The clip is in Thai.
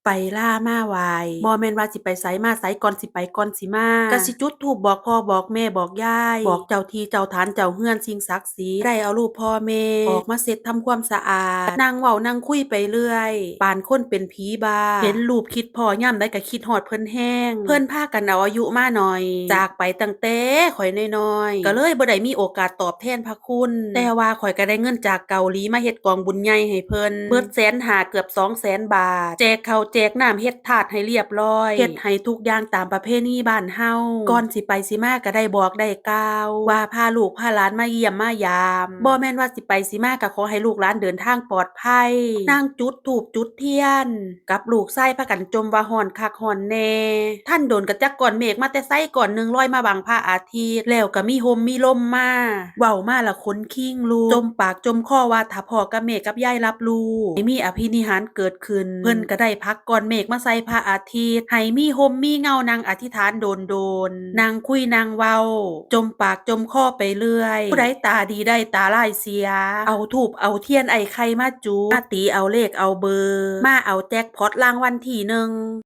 ไปล่ามาไหวบ่แม่นว่าสิไปไสมาไสก่อนสิไปก่อนสิมาก็สิจุดธูปบอกพ่อบอกแม่บอกยายบอกเจ้าที่เจ้าทานเจ้าเรือนสิ่งศักดิ์สิทธิ์ได้เอารูปพ่อแม่ออกมาเช็ดทำความสะอาดนั่งเว้านั่งคุยไปเรื่อยปานคนเป็นผีบ้าเห็นรูปคิดพ่อยามใดก็คิดฮอดเพิ่นแฮงเพิ่นพากันเอาอายุมาหน่อยจากไปตั้งแต่ข้อยน้อยๆก็เลยบ่ได้มีโอกาสตอบแทนพระคุณแต่ว่าข้อยก็ได้เงินจากเกาหลีมาเฮ็ดกองบุญใหญ่ให้เพิ่นเบิด150,000เกือบ200,000 บาทแจกข้าวแจกน้ำเฮ็ดถาดให้เรียบร้อยเฮ็ดให้ทุกอย่างตามประเพณีบ้านเฮาก่อนสิไปสิมาก็ได้บอกได้กล่าวว่าพาลูกพาหลานมาเยี่ยมมายามบ่แม่นว่าสิไปสิมาก็ขอให้ลูกหลานเดินทางปลอดภัยนั่งจุดธูปจุดเทียนกับลูกชายพากันจมว่าร้อนคักร้อนแน่ท่านโดนกระจักก้อนเมฆมาแต่ไสก้อนหนึ่งลอยมาบังพระอาทิตย์แล้วก็มีลมมีลมมาเว้ามาละขนคิงลูกจมปากจมคอว่าถ้าพ่อกับแม่กับยายรับรู้ให้มีอภินิหารเกิดขึ้นเพิ่นก็ได้พักก้อนเมฆมาใส่พระอาทิตย์ให้มีลมมีเงานางอธิษฐานโดนนางคุยนางเว้าจมปากจมคอไปเรื่อยผู้ใดตาดีได้ตาร้ายเสียเอาธูปเอาเทียนไอ้ไข่มาจุดมาตีเอาเลขเอาเบอร์มาเอาแจ็คพอตรางวัลที่ 1